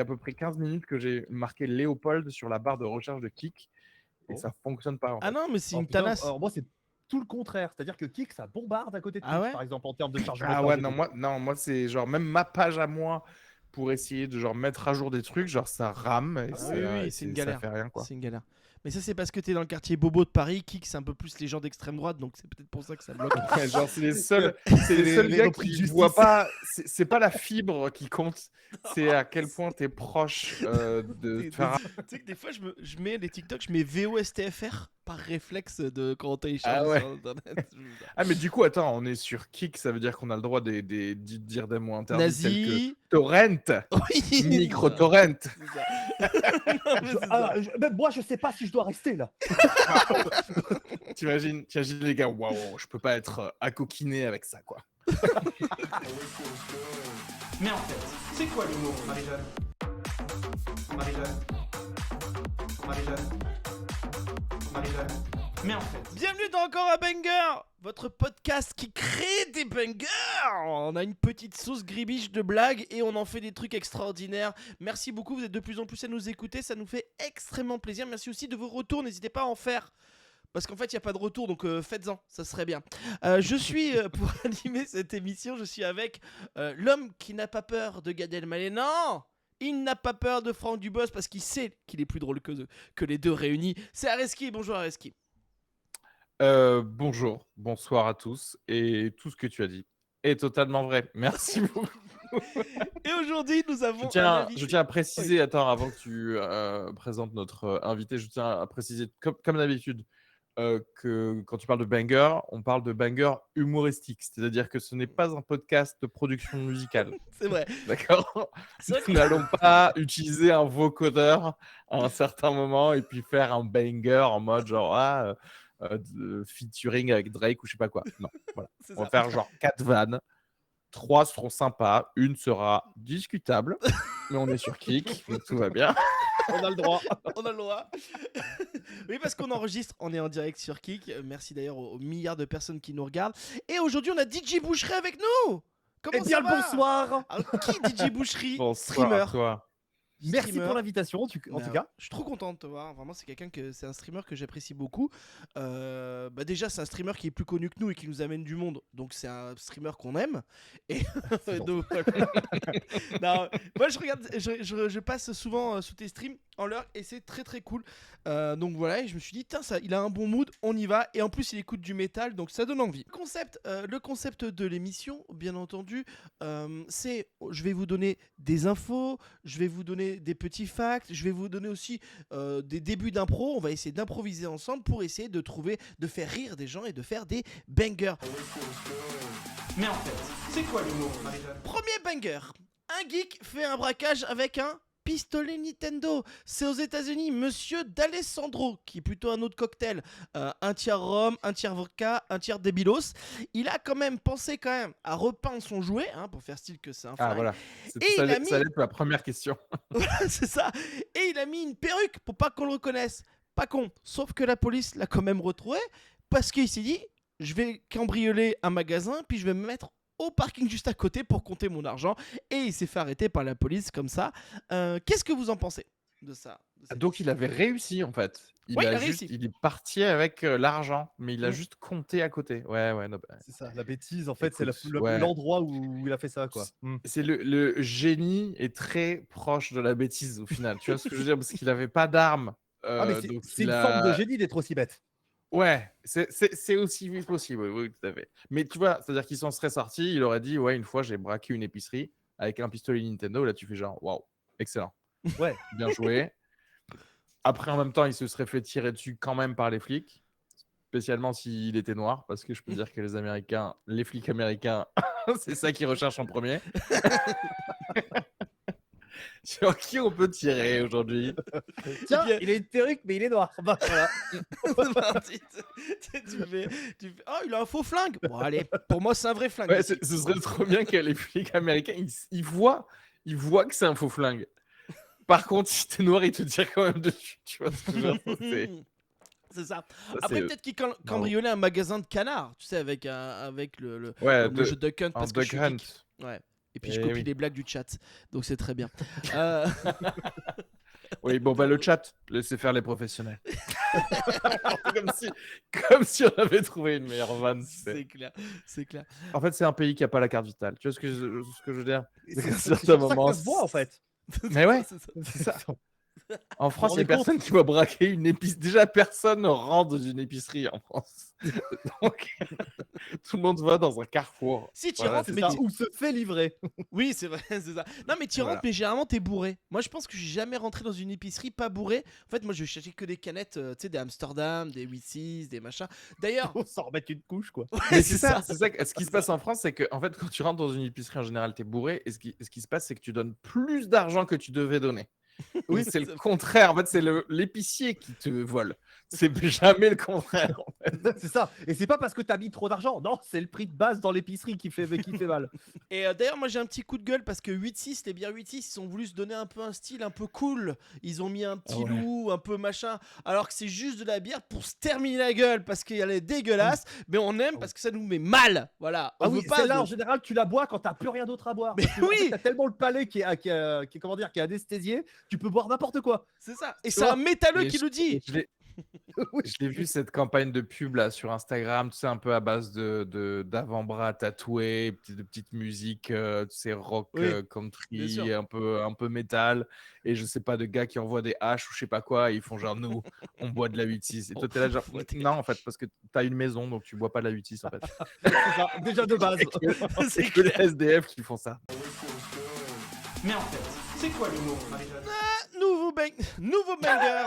à peu près 15 minutes que j'ai marqué Léopold sur la barre de recherche de Kik et Oh. ça fonctionne pas en Ah fait. non, mais c'est Oh une putain, tanasse. alors moi c'est tout le contraire, c'est-à-dire que Kik ça bombarde à côté de Ah Twitch ouais? par exemple en termes de chargement de Ah page ouais, et non, tout. moi c'est genre même ma page à moi pour essayer de genre mettre à jour des trucs, genre ça rame et, Ah Ah oui, ouais. oui, c'est une ça galère. fait rien quoi. C'est une galère. Mais ça, c'est parce que t'es dans le quartier bobo de Paris. Kik, c'est un peu plus les gens d'extrême droite, donc c'est peut-être pour ça que ça bloque. Ouais, genre c'est les C'est seuls les gars repris de qui justice. voient pas, c'est pas la fibre qui compte, c'est à quel point t'es proche de te faire. Tu sais que des fois, je mets les TikTok, je mets VOSTFR par réflexe de quand on télécharge Ah ouais. sur Internet. Ah mais du coup attends, on est sur Kik, ça veut dire qu'on a le droit de dire des mots interdits tels que Nazi. torrent, Oui, micro-torrent. c'est ça. Non, mais c'est ça. Même moi je sais pas si je dois rester là. T'imagines les gars, waouh, je peux pas être accoquiné avec ça quoi. Mais en fait, c'est quoi l'humour, Marie-Jeanne Marie-Jeanne Marie-Jeanne Marie-Jeanne Mais en fait, Bienvenue dans Encore un Banger, votre podcast qui crée des bangers. On a une petite sauce gribiche de blagues et on en fait des trucs extraordinaires. Merci beaucoup, vous êtes de plus en plus à nous écouter, ça nous fait extrêmement plaisir. Merci aussi de vos retours, n'hésitez pas à en faire. Parce qu'en fait, il n'y a pas de retour, donc faites-en, ça serait bien. Je suis, pour animer cette émission, je suis avec l'homme qui n'a pas peur de Gad Elmaleh. Non, il n'a pas peur de Franck Dubosc parce qu'il sait qu'il est plus drôle que les deux réunis. C'est Areski, bonjour Areski. Bonjour, bonsoir à tous, et tout ce que tu as dit est totalement vrai. Merci beaucoup. Et aujourd'hui, nous avons Je tiens à préciser, attends, avant que tu présentes notre invité, je tiens à préciser, comme d'habitude, que quand tu parles de banger, on parle de banger humoristique, c'est-à-dire que ce n'est pas un podcast de production musicale. C'est vrai. D'accord. C'est vrai Nous n'allons pas utiliser un vocodeur à un certain moment et puis faire un banger en mode genre featuring avec Drake ou je sais pas quoi. Non, voilà. C'est On va ça. faire genre 4 vannes. 3 seront sympas, une sera discutable, mais on est sur Kik, donc tout va bien. On a le droit. On a le droit. Oui, parce qu'on enregistre, on est en direct sur Kik. Merci d'ailleurs aux milliards de personnes qui nous regardent. Et aujourd'hui, on a DJ Boucherie avec nous. Comment Eh bien ça le va bonsoir. Alors, qui DJ Boucherie? Bonsoir Streamer. à toi. Merci Streamer. pour l'invitation en tout cas. Je suis trop content de te voir. Vraiment, c'est un streamer que j'apprécie beaucoup. Déjà, c'est un streamer qui est plus connu que nous et qui nous amène du monde. Donc, c'est un streamer qu'on aime. Et donc, voilà. Non, moi, je passe souvent sous tes streams en l'heure et c'est très très cool. Donc voilà, et je me suis dit, il a un bon mood, on y va. Et en plus, il écoute du métal, donc ça donne envie. Le concept de l'émission, bien entendu, c'est je vais vous donner des infos, je vais vous donner des petits facts, je vais vous donner aussi des débuts d'impro. On va essayer d'improviser ensemble pour essayer de faire rire des gens et de faire des bangers. mais en fait, c'est quoi l'humour, Marie-Jeanne Premier banger. Un geek fait un braquage avec un pistolet Nintendo. C'est aux États-Unis, monsieur D'Alessandro, qui est plutôt un autre cocktail. Un tiers rhum, un tiers vodka, un tiers débilos. Il a quand même pensé à repeindre son jouet, pour faire style que c'est un flingue. Ah voilà, Et ça il a allait être ma première question. Voilà, c'est ça. Et il a mis une perruque pour pas qu'on le reconnaisse. Pas con. Sauf que la police l'a quand même retrouvé parce qu'il s'est dit, je vais cambrioler un magasin puis je vais me mettre au parking juste à côté pour compter mon argent. Et il s'est fait arrêter par la police comme ça. Qu'est-ce que vous en pensez de ça Donc il avait réussi en fait. Ouais, il a réussi. Il est parti avec l'argent, mais il a Mm. juste compté à côté. Ouais, non, C'est ça, la bêtise en fait, Écoute, c'est ouais. l'endroit où il a fait ça quoi. C'est le génie est très proche de la bêtise au final. Tu vois ce que je veux dire? Parce qu'il avait pas d'arme. Mais Donc c'est il une forme de génie d'être aussi bête. Ouais, c'est aussi possible, oui, tout à fait. Mais tu vois, c'est-à-dire qu'il s'en serait sorti, il aurait dit, ouais, une fois j'ai braqué une épicerie avec un pistolet Nintendo, là tu fais genre, waouh, excellent, Ouais. bien joué. Après, en même temps, il se serait fait tirer dessus quand même par les flics, spécialement s'il était noir, parce que je peux dire que les flics américains, c'est ça qu'ils recherchent en premier. Sur qui on peut tirer aujourd'hui? Tiens, bien- il a une perruque mais il est noir. Bah, voilà. tu fais, oh, il a un faux flingue. Bon, allez, pour moi, c'est un vrai flingue. Ouais, ici. ce serait trop bien que les flics américains, ils voient que c'est un faux flingue. Par contre, si t'es noir, ils te tirent quand même dessus. Tu vois ce que je veux dire? C'est ça. Ça, Après, c'est- peut-être qu'il cambriolait un magasin de canards, tu sais, avec le Ouais, jeu Duck Hunt. un Parce que je Duck suis Hunt. geek. Ouais. Et puis je Eh copie oui. les blagues du chat, donc c'est très bien. Euh, Oui, bon, bah le chat, laissez faire les professionnels. comme si on avait trouvé une meilleure vanne. c'est clair, c'est clair. En fait, c'est un pays qui a pas la carte vitale. Tu vois ce que je veux dire? Et C'est c'est qu'à ça, C'est certains sur ça que moments, ça se voit en fait. Mais ouais, c'est ça. c'est ça. En France, il rendez n'y a personne qui va braquer une épicerie. Déjà, personne ne rentre dans une épicerie en France. Donc, tout le monde va dans un carrefour. Si tu Voilà, rentres, C'est mais ça, ou se fait livrer. oui, c'est vrai, c'est ça. Non, mais tu rentres, Voilà. mais généralement t'es bourré. Moi, je pense que je suis jamais rentré dans une épicerie pas bourré. En fait, moi, je cherchais que des canettes, tu sais, des Amsterdam, des Wheaties, des machins. D'ailleurs, On s'en remettre une couche quoi. Mais c'est ça. Ce qui se passe en France, c'est que en fait, quand tu rentres dans une épicerie, en général, tu es bourré. Et ce qui se passe, c'est que tu donnes plus d'argent que tu devais donner. Oui, c'est le c'est- contraire. En fait, c'est l'épicier qui te vole. C'est jamais le contraire. En fait. C'est ça. Et c'est pas parce que t'as mis trop d'argent. Non, c'est le prix de base dans l'épicerie qui fait mal. Et d'ailleurs, moi, j'ai un petit coup de gueule parce que 8-6, les bières 8-6, ils ont voulu se donner un peu un style un peu cool. Ils ont mis un petit ouais. loup, un peu machin, alors que c'est juste de la bière pour se terminer la gueule parce qu'elle est dégueulasse, mais on aime parce que ça nous met mal. Voilà. On Ah veut oui, pas celle-là de- en général tu la bois quand t'as plus rien d'autre à boire. Mais Parce que, en oui. fait, t'as tellement le palais qui est comment dire, qui est anesthésié, tu peux boire n'importe quoi. C'est ça. Et Tu c'est vois un métalleux Et qui je- le dit. Je l'ai vu cette campagne de pub là sur Instagram, tu sais, un peu à base d'avant-bras tatoués, de petites musiques, tu sais, rock, Oui, bien country, sûr. un peu métal, et je sais pas, de gars qui envoient des haches ou je sais pas quoi, et ils font genre nous, on boit de la 8-6. Et toi, t'es là genre boit des non, en fait, parce que t'as une maison, donc tu bois pas de la 8-6 en fait. C'est ça, déjà de base. C'est C'est que les clair. SDF qui font ça. Mais en fait, c'est quoi l'humour, Marie-Jeanne? Nouveau banger.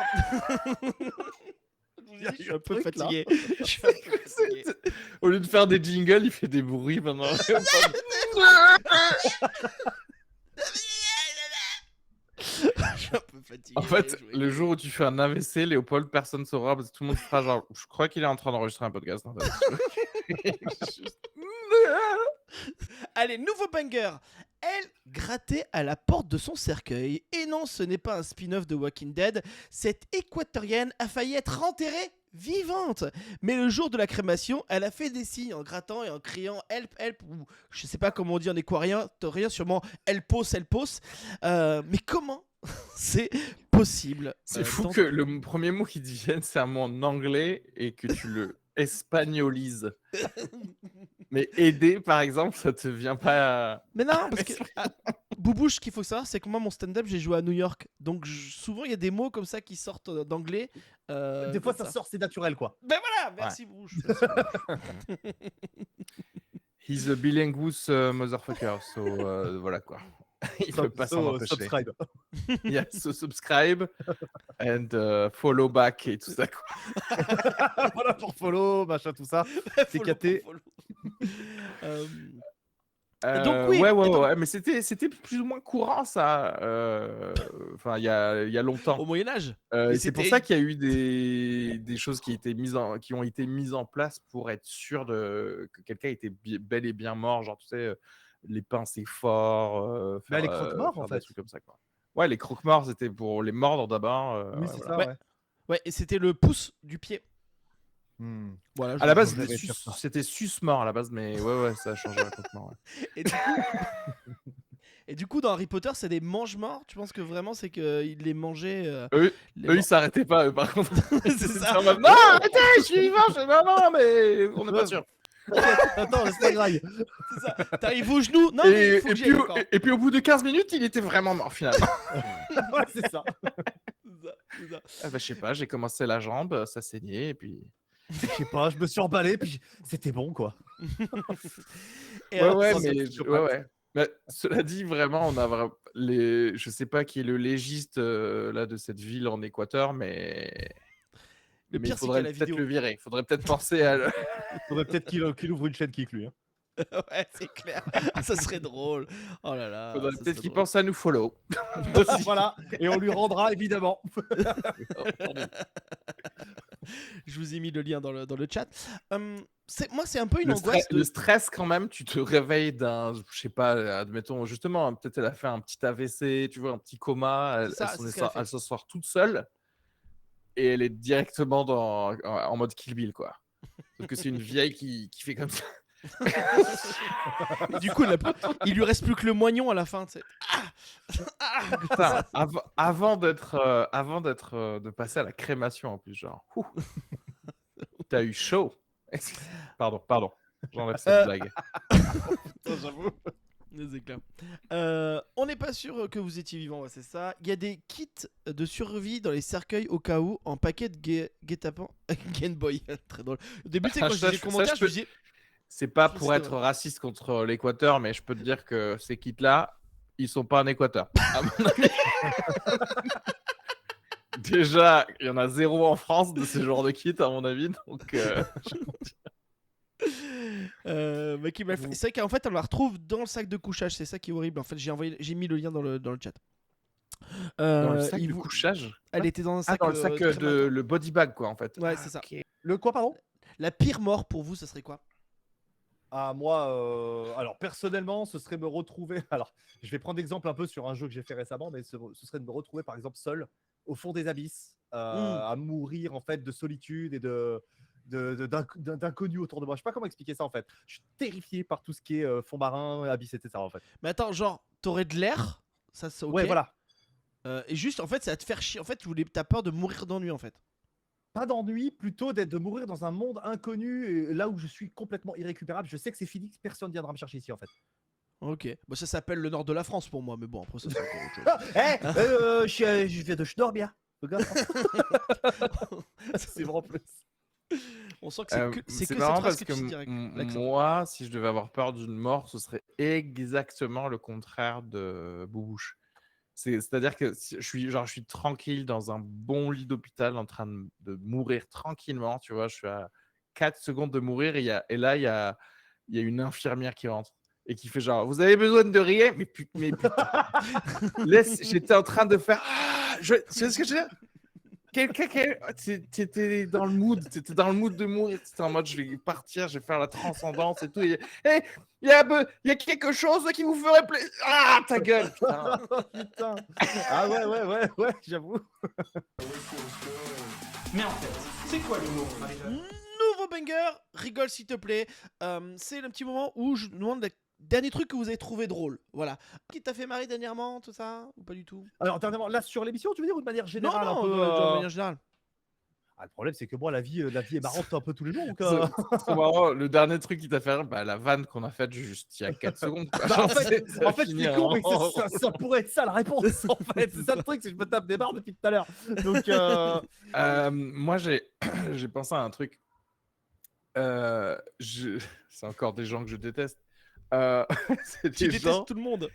Je suis un peu fatigué. Je suis un peu fatigué. Au lieu de faire des jingles, il fait des bruits pendant. Je suis un peu fatigué. En fait, je vais- le jour où tu fais un AVC, Léopold, personne saura parce que tout le monde fera genre. Je crois qu'il est en train d'enregistrer un podcast. En fait. Allez, nouveau banger. Elle grattait à la porte de son cercueil. Et non, ce n'est pas un spin-off de Walking Dead. Cette équatorienne a failli être enterrée vivante. Mais le jour de la crémation, elle a fait des signes en grattant et en criant help, help, ou je sais pas comment on dit en équatorien, sûrement helpos, helpos. Mais comment c'est possible? C'est fou dans- que le premier mot qui te vienne, c'est un mot en anglais et que tu le espagnolises. Mais aider, par exemple, ça te vient pas. Mais non, parce que Boubouche, ce qu'il faut savoir, c'est que moi, mon stand-up, j'ai joué à New York. Donc, souvent, il y a des mots comme ça qui sortent d'anglais. Des fois comme ça sort, c'est naturel quoi. Ben voilà, merci Boubouche. He's a bilinguous motherfucker, so voilà quoi. Il peut pas s'en empêcher. Subscribe. Yeah, so subscribe and follow back et tout ça. Quoi. Voilà pour follow, machin, tout ça. C'est Follow caté. pour follow. Donc, oui, ouais, et donc- ouais, mais c'était plus ou moins courant ça. Enfin, il y a longtemps. Au Moyen-Âge. Et c'est pour ça qu'il y a eu des choses qui ont été mises en place pour être sûr que quelqu'un était bel et bien mort. Genre, tu sais, les pincers forts. Les croque-morts, en des fait. trucs comme ça, quoi. Ouais, les croque-morts, c'était pour les mordre d'abord. Oui, ouais, c'est voilà. ça, ouais. Ouais, et c'était le pouce du pied. Voilà. À la base, j'avais fait ça. c'était sus-mort à la base, mais ouais, ça a changé à croque-mort. Ouais. Et du coup... Et du coup, dans Harry Potter, c'est des mange-morts. Tu penses que vraiment, c'est qu'ils les mangeaient Eux, les ils s'arrêtaient pas, eux, par contre. C'est C'était ça. en mode, non, arrêtez, je suis vivant. Non, mais on n'est pas sûr. Attends, c'est pas grave. C'est ça. T'arrives au genou. Non, mais il faut que j'y aille encore. Et puis au bout de 15 minutes, il était vraiment mort finalement. Ouais, c'est ça. C'est ça. Ah bah, je sais pas, j'ai commencé la jambe, ça saignait, et puis. Je sais pas, je me suis emballé, puis c'était bon, quoi. Et alors, Ouais, sans mais psychopathe. ouais. Mais cela dit, vraiment, on a vraiment je sais pas qui est le légiste là de cette ville en Équateur, mais Le il pire, c'est faudrait qu'il y a la peut-être vidéo. le virer. Il faudrait peut-être penser à. Faudrait peut-être qu'il ouvre une chaîne Kik, lui. Hein. Ouais, c'est clair. Ça serait drôle. Oh là là. Faudrait ça peut-être serait qu'il drôle. pense à nous follow. Voilà, et on lui rendra, évidemment. Je vous ai mis le lien dans le chat. Moi, c'est un peu une Le, angoisse. le stress, quand même, tu te réveilles d'un, je sais pas, admettons, justement, hein, peut-être elle a fait un petit AVC, tu vois, un petit coma, C'est ça, c'est ce qu'elle a fait. elle s'assoit toute seule et elle est directement en mode Kill Bill, quoi. Sauf que c'est une vieille qui fait comme ça. Et du coup, il lui reste plus que le moignon à la fin. Tu sais. Putain, de passer à la crémation en plus, genre. T'as eu chaud. Pardon. J'enlève cette blague. J'avoue. C'est clair. On n'est pas sûr que vous étiez vivant, ouais, c'est ça. Il y a des kits de survie dans les cercueils au cas où en paquet de guet-apens Game Boy. Très drôle. Au début, tu sais, quand je Ça, disais les commentaires, je me disais. C'est pas Je pour sais, être raciste contre l'Équateur, mais je peux te dire que ces kits-là, ils sont pas en Équateur. À mon avis. Déjà, il y en a 0 en France de ce genre de kits, à mon avis. Donc, C'est vrai qu'en fait, on la retrouve dans le sac de couchage. C'est ça qui est horrible. En fait, j'ai mis le lien dans le chat. dans le sac de couchage. Elle était dans un sac. Dans le sac de le body bag, quoi, en fait. Ouais, c'est ça. Le quoi, pardon? La pire mort pour vous, ça serait quoi? Ah, moi, alors personnellement, ce serait me retrouver. Alors, je vais prendre exemple un peu sur un jeu que j'ai fait récemment, mais ce serait de me retrouver, par exemple, seul au fond des abysses, à mourir en fait de solitude et d'inconnus autour de moi. Je sais pas comment expliquer ça en fait. Je suis terrifié par tout ce qui est fond marin, abysse, etc. En fait. Mais attends, genre, t'aurais de l'air, ça c'est ok. Ouais, voilà. Et juste, en fait, ça va te faire chier. En fait, t'as peur de mourir d'ennui, en fait. Pas d'ennui, plutôt de mourir dans un monde inconnu, et là où je suis complètement irrécupérable. Je sais que c'est fini, personne viendra me chercher ici en fait. Ok, bah, ça s'appelle le nord de la France pour moi, mais bon, après ça c'est encore autre chose. Je viens de Schnorbia. C'est vraiment plus. On sent que c'est que marrant cette phrase parce que tu dis avec l'accent. moi, si je devais avoir peur d'une mort, ce serait exactement le contraire de Boubouche. C'est-à-dire que je suis tranquille dans un bon lit d'hôpital en train de mourir tranquillement, tu vois, je suis à 4 secondes de mourir et là, il y a une infirmière qui rentre et qui fait genre, vous avez besoin de rien, mais putain, j'étais en train de faire, tu sais ce que je veux dire? T'étais dans le mood de mourir, t'étais en mode je vais partir, je vais faire la transcendance et tout. Il y a quelque chose qui vous ferait plaisir. Ah, ta gueule, putain. Putain. Ah ouais, j'avoue. Mais en fait, c'est quoi l'humour, Marie-Jeanne? Nouveau banger, rigole s'il te plaît. C'est le petit moment où je demande le dernier truc que vous avez trouvé drôle. Voilà. Qui t'a fait marrer dernièrement, tout ça? Ou pas du tout? Alors, dernièrement, là sur l'émission, tu veux dire, ou de manière générale Non, un peu, de manière générale. Ah, le problème, c'est que moi, la vie est marrante un peu tous les jours. Donc, C'est trop marrant. Le dernier truc qui t'a fait rire, bah, la vanne qu'on a faite juste il y a 4 secondes. Quoi. Bah, Genre, en fait, ça va c'est finir con, mais en- ça pourrait être ça la réponse. En fait, c'est ça le truc, c'est que je me tape des barres depuis tout à l'heure. Donc, Moi, j'ai pensé à un truc. C'est encore des gens que je déteste. C'est Tu des détestes gens tout le monde.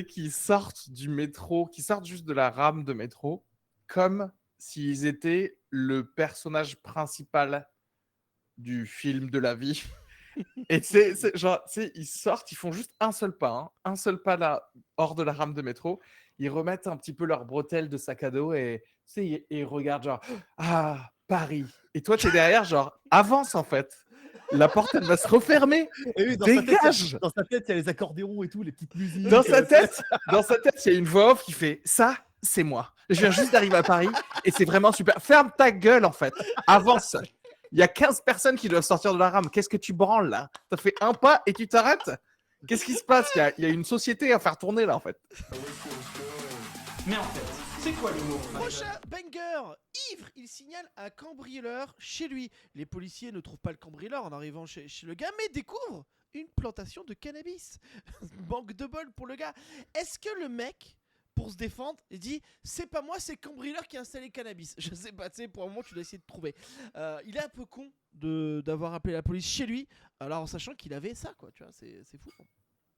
qui sortent du métro, qui sortent juste de la rame de métro, comme s'ils étaient le personnage principal du film de la vie. Et ils sortent, ils font juste un seul pas là, hors de la rame de métro. Ils remettent un petit peu leurs bretelles de sac à dos et ils regardent genre ah Paris. Et toi tu es derrière genre avance en fait. La porte elle va se refermer. et oui, Dégage. dans sa tête, il y a les accordéons et tout, les petites musiques. Dans sa tête, il y a une voix off qui fait ça, c'est moi. Je viens juste d'arriver à Paris et c'est vraiment super. Ferme ta gueule en fait. Avance. Il y a 15 personnes qui doivent sortir de la rame. Qu'est-ce que tu branles là? T'as fait un pas et tu t'arrêtes? Qu'est-ce qui se passe? Il y a une société à faire tourner là en fait. Mais en fait, c'est quoi l'humour, Marie-Jeanne? Prochain banger. Ivre, il signale un cambrioleur chez lui. Les policiers ne trouvent pas le cambrioleur en arrivant chez le gars, mais découvrent une plantation de cannabis. Manque de bol pour le gars. Est-ce que le mec, pour se défendre, il dit c'est pas moi, c'est le cambrioleur qui a installé le cannabis? Je sais pas, tu sais, pour un moment tu dois essayer de trouver. Il est un peu con d'avoir appelé la police chez lui, alors en sachant qu'il avait ça, quoi, tu vois, c'est fou.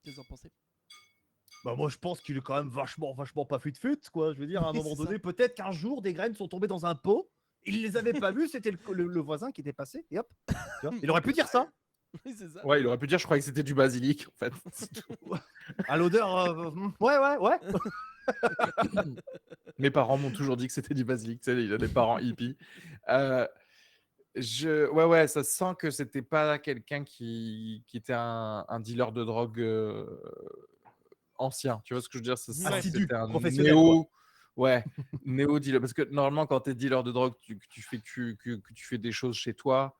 Qu'est-ce que vous en pensez? Bah, moi, je pense qu'il est quand même vachement pas fut-fut, quoi. Je veux dire, à un Oui, moment c'est donné, peut-être qu'un jour, des graines sont tombées dans un pot. Il les avait pas vues, c'était le voisin qui était passé, et hop. Tu vois, il aurait pu dire ça. Oui, c'est ça. Ouais, il aurait pu dire, je croyais que c'était du basilic en fait. À l'odeur, ouais. Mes parents m'ont toujours dit que c'était du basilic. Tu sais, il a des parents hippies. Ouais, ça sent que c'était pas quelqu'un qui était un dealer de drogue ancien. Tu vois ce que je veux dire? Ça sent que Assidu, c'était un professionnel, néo-dealer. Parce que normalement, quand tu es dealer de drogue, que tu fais des choses chez toi,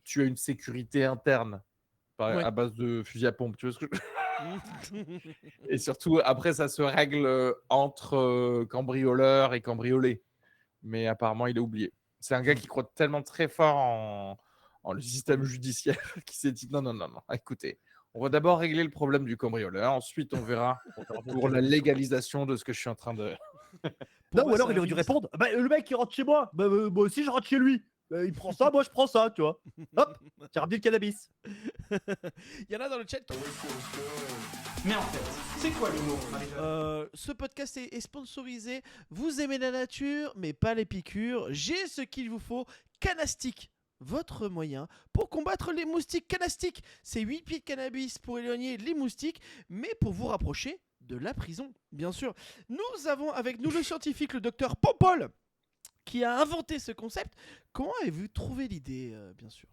tu as une sécurité interne. Ouais. à base de fusil à pompe. Tu vois ce que Et surtout, après, ça se règle entre cambrioleurs et cambriolés. Mais apparemment, il est oublié. C'est un gars qui croit tellement très fort en le système judiciaire qu'il s'est dit non, écoutez, on va d'abord régler le problème du cambrioleur, ensuite on verra pour la légalisation de ce que je suis en train de. Non, ou moi, alors c'est il un aurait dû ministre. répondre bah, le mec il rentre chez moi, moi aussi je rentre chez lui. Il prend ça, moi je prends ça, tu vois. Hop, j'ai ramené le cannabis. Il y en a dans le chat qui Mais en fait, c'est quoi l'humour, Marie-Jo? ce podcast est sponsorisé. Vous aimez la nature, mais pas les piqûres. J'ai ce qu'il vous faut. Canastic, votre moyen pour combattre les moustiques. Canastic, c'est 8 pieds de cannabis pour éloigner les moustiques, mais pour vous rapprocher de la prison, bien sûr. Nous avons avec nous le scientifique, le docteur Paul, qui a inventé ce concept. Comment avez-vous trouvé l'idée, bien sûr?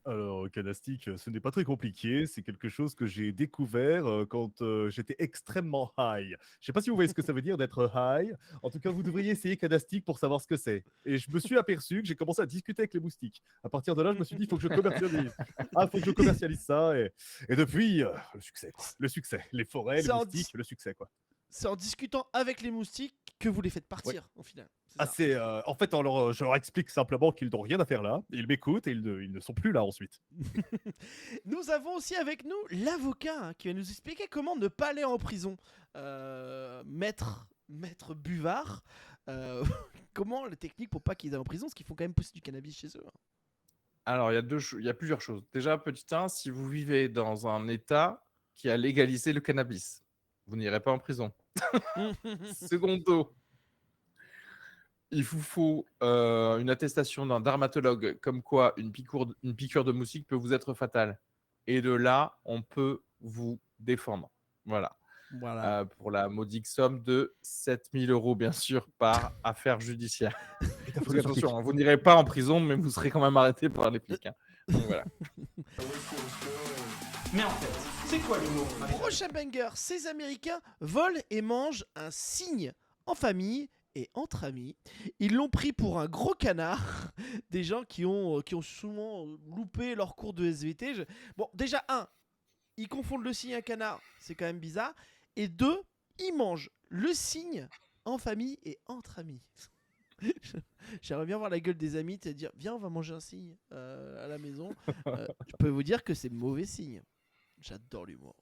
Alors, Canastic, ce n'est pas très compliqué. C'est quelque chose que j'ai découvert quand j'étais extrêmement high. Je sais pas si vous voyez ce que ça veut dire d'être high. En tout cas, vous devriez essayer Canastic pour savoir ce que c'est. Et je me suis aperçu que j'ai commencé à discuter avec les moustiques. À partir de là, je me suis dit, il faut que je commercialise. Ah, il faut que je commercialise ça. Et depuis, le succès, quoi. Le succès. Les forêts, les C'est en moustiques, le succès, quoi. C'est en discutant avec les moustiques que vous les faites partir, au final. C'est Ah, ça. c'est en fait, je leur explique simplement qu'ils n'ont rien à faire là. Ils m'écoutent et ils ne sont plus là ensuite. Nous avons aussi avec nous l'avocat hein, qui va nous expliquer comment ne pas aller en prison. Maître Buvard, comment les techniques pour pas qu'ils aillent en prison, parce qu'ils font quand même pousser du cannabis chez eux. Alors, il y a plusieurs choses. Déjà, petit 1, si vous vivez dans un État qui a légalisé le cannabis, vous n'irez pas en prison. Secondo, il vous faut une attestation d'un dermatologue comme quoi une piqûre de moustique peut vous être fatale. Et de là, on peut vous défendre. Voilà. Voilà. Pour la modique somme de 7 000 €, bien sûr, par affaire judiciaire. Parce que, attention, hein, vous n'irez pas en prison, mais vous serez quand même arrêté par les flics. Hein. Donc voilà. Mais en fait, c'est quoi l'humour, Marie-Jo? Prochain banger, ces Américains volent et mangent un cygne en famille et entre amis. Ils l'ont pris pour un gros canard. Des gens qui ont souvent loupé leur cours de SVT. Bon, déjà, ils confondent le cygne et un canard, c'est quand même bizarre. Et 2, ils mangent le cygne en famille et entre amis. J'aimerais bien voir la gueule des amis, te dire viens on va manger un cygne à la maison. Je peux vous dire que c'est mauvais signe. J'adore l'humour.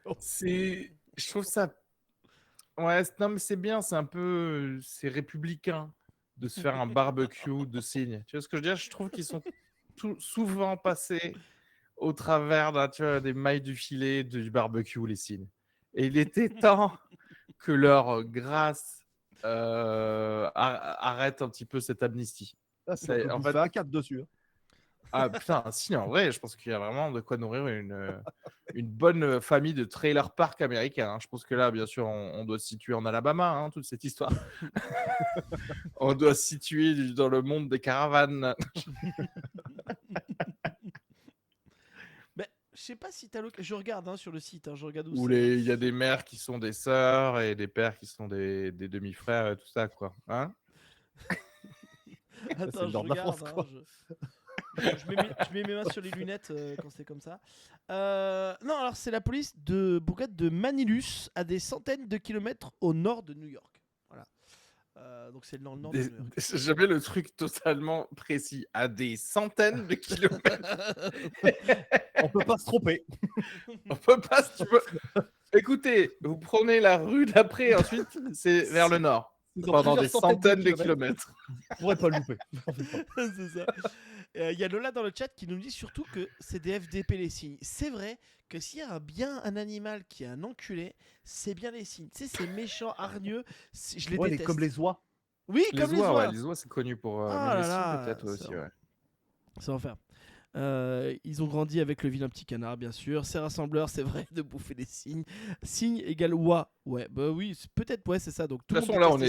Je trouve ça. Ouais, non, mais c'est bien, c'est un peu. C'est républicain de se faire un barbecue de cygnes. Tu vois ce que je veux dire? Je trouve qu'ils sont souvent passés au travers tu vois, des mailles du filet du barbecue, les cygnes. Et il était temps que leur grâce arrête un petit peu cette amnistie. Ah, c'est En en fait, fait un 4 dessus. Hein. ah putain, si, en vrai, je pense qu'il y a vraiment de quoi nourrir une bonne famille de trailer park américains. Hein. Je pense que là, bien sûr, on doit se situer en Alabama, hein, toute cette histoire. On doit se situer dans le monde des caravanes. Je sais pas si t'as l'occasion. Je regarde hein, sur le site, hein, je regarde où Où c'est. il y a des mères qui sont des sœurs et des pères qui sont des demi-frères et tout ça, quoi. Hein? C'est Attends, le je nord de la regarde. France, quoi. Je mets mes mains sur les lunettes quand c'est comme ça. Non, alors c'est la police de bourgade de Manilus, à des centaines de kilomètres au nord de New York. Voilà. Donc c'est dans le nord de New York. J'avais le truc totalement précis, à des centaines de kilomètres. On peut pas se tromper. On peut pas, si tu veux. Écoutez, vous prenez la rue d'après, ensuite c'est vers le nord. Dans Pendant plusieurs des centaines de centaines de kilomètres. On pourrait pas le louper. C'est ça. Il y a Lola dans le chat qui nous dit surtout que c'est des FDP les cygnes. C'est vrai que s'il y a bien un animal qui est un enculé, c'est bien les cygnes. Tu sais, c'est méchant, hargneux. Je les déteste. Comme les oies. Oui, Les comme les oies, oies. ouais, les oies, c'est connu pour Ah mais les là là, cygnes, peut-être aussi, c'est ouais. C'est enfer. Ils ont grandi avec le vilain petit canard, bien sûr. Ces rassembleurs, c'est vrai, de bouffer des cygnes. Cygne égale oie. Ouais, bah oui, peut-être, ouais, c'est ça. Donc, De toute façon, là, on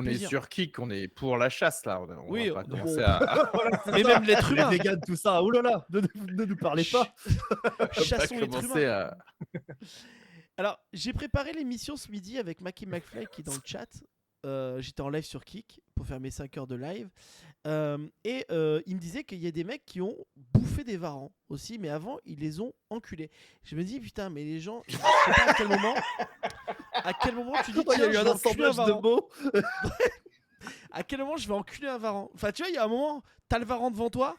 est sur Kik, on est pour la chasse, là. On Oui, va pas bon. commencer à. Mais même l'être Les humain. véganes, tout ça. Oh là là, ne nous parlez pas. Chassons l'être commencer humain. à. Alors, j'ai préparé l'émission ce midi avec Mackie McFly qui est dans le chat. j'étais en live sur Kik pour faire mes 5 heures de live. Et il me disait qu'il y a des mecs qui ont bouffé des varans aussi, mais avant, ils les ont enculés. Je me dis, putain, mais les gens, je sais pas à quel moment tu dis, Il y a tiens, eu je un vais enculer un assemblage de varan. mots. À quel moment je vais enculer un varan? Enfin, tu vois, il y a un moment, t'as le varan devant toi.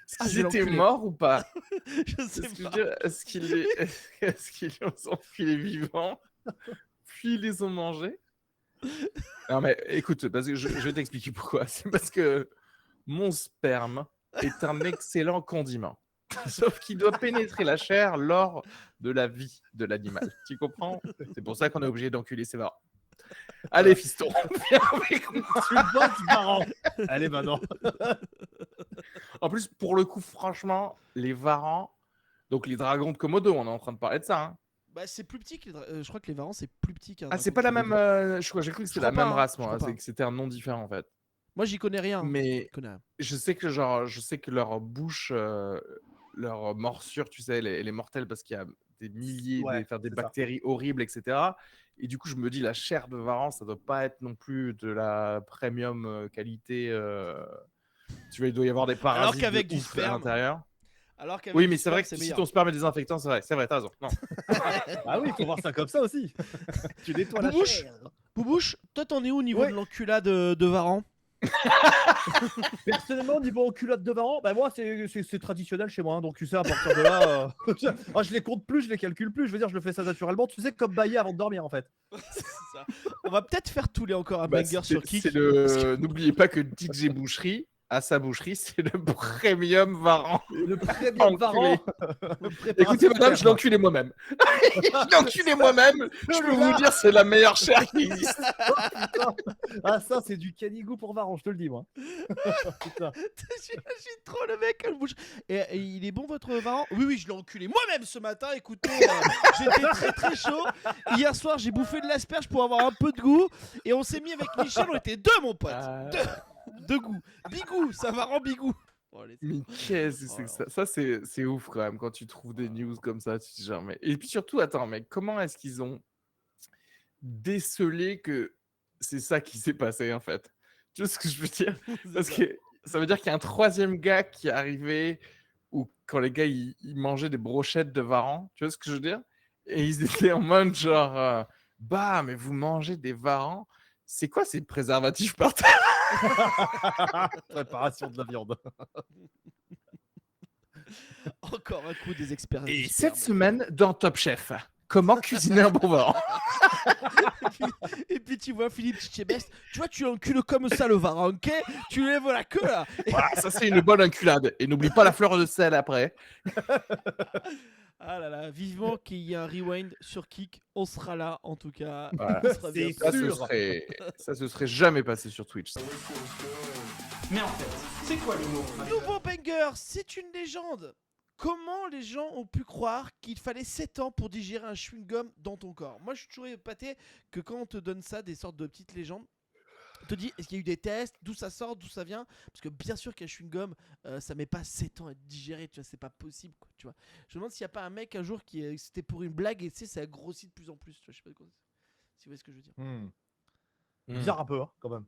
Est-ce Ah, qu'ils je vais étaient l'enculer. morts ou pas? Je sais Est-ce que je veux pas. dire, est-ce qu'ils les ont enfilés vivants, puis ils les ont mangés? Non mais écoute, parce que je vais t'expliquer pourquoi. C'est parce que mon sperme est un excellent condiment. Sauf qu'il doit pénétrer la chair lors de la vie de l'animal. Tu comprends? C'est pour ça qu'on est obligé d'enculer ses varans. Allez, fiston, viens avec moi. Tu bosses marrant. Allez, maintenant. En plus, pour le coup, franchement, les varans, donc les dragons de Komodo, on est en train de parler de ça. Hein. Bah, c'est plus petit que je crois que les varans, c'est plus petit qu'un Ah, c'est dragon pas de la Komodo. même. J'ai cru que c'était la crois même pas, hein, race, je moi. crois pas. C'est que c'était un nom différent, en fait. Moi, j'y connais rien. Mais Je connais rien. je sais que leur bouche, leur morsure, tu sais, elle est mortelle parce qu'il y a des milliers, Ouais, des c'est ça. bactéries horribles, etc. Et du coup, je me dis, la chair de varan, ça doit pas être non plus de la premium qualité. Tu vois, il doit y avoir des parasites qu'avec de du ouf à sperme, l'intérieur. Alors qu'avec Oui, du mais c'est vrai sperme, que c'est si meilleur. ton sperme est désinfectant, c'est vrai, t'as raison. Non. Ah oui, il faut voir ça comme ça aussi. Tu nettoies la Boubouche. chair. Boubouche, toi, t'en es où au niveau Ouais. de l'enculade de varan? Personnellement, niveau culotte de varan, bah moi c'est traditionnel chez moi, hein, donc tu sais à partir de là, je les compte plus, je les calcule plus, je veux dire je le fais ça naturellement, tu sais comme bailler avant de dormir en fait. C'est ça. On va peut-être faire tous les encore un Bah, banger sur Kik. N'oubliez pas que DJ Boucherie, à sa boucherie, c'est le premium varan. Le premium varan. Écoutez, madame, je l'ai enculé moi-même. Je l'ai enculé moi-même. Je peux vous dire, c'est la meilleure chair qui existe. Ah ça c'est du canigou pour varan, je te le dis moi. Putain. J'imagine trop le mec à la bouche. Et il est bon votre varan? Oui, oui, je l'ai enculé moi-même ce matin. Écoutez, j'étais très très chaud. Hier soir, j'ai bouffé de l'asperge pour avoir un peu de goût. Et on s'est mis avec Michel, on était deux, mon pote. Deux goûts. Bigou, ça varan bigou. Oh, Mais qu'est-ce que c'est que ça? Ça, c'est ouf quand même quand tu trouves des news comme ça. Tu te dis genre, mais... Et puis surtout, attends, mec, comment est-ce qu'ils ont décelé que c'est ça qui s'est passé en fait? Tu vois ce que je veux dire? Parce que ça veut dire qu'il y a un troisième gars qui est arrivé ou quand les gars ils mangeaient des brochettes de varan, tu vois ce que je veux dire? Et ils étaient en mode genre, bah, mais vous mangez des varans, c'est quoi ces préservatifs par terre? Préparation de la viande. Encore un coup des experts. Et du cette sperme. semaine, dans Top Chef, comment cuisiner un bon varan? Et puis tu vois Philippe Tchébest, tu vois, tu encules comme ça le varan, ok? Tu lèves la queue là. Voilà, ça c'est une bonne enculade. Et n'oublie pas la fleur de sel après. Ah là là, vivement qu'il y ait un rewind sur Kik, on sera là en tout cas. Voilà. On sera bien. C'est Ça se serait jamais passé sur Twitch. Mais en fait, c'est quoi l'humour Nouveau banger, c'est une légende. Comment les gens ont pu croire qu'il fallait 7 ans pour digérer un chewing-gum dans ton corps? Moi, je suis toujours épaté que quand on te donne ça, des sortes de petites légendes, on te dit, est-ce qu'il y a eu des tests? D'où ça sort? D'où ça vient? Parce que bien sûr qu'un chewing-gum, ça met pas 7 ans à être digéré, tu vois, c'est pas possible, quoi, tu vois. Je me demande s'il n'y a pas un mec un jour qui c'était pour une blague et tu sais, ça a grossi de plus en plus, tu vois, je sais pas quoi, si vous voyez ce que je veux dire. Bizarre un peu hein, quand même.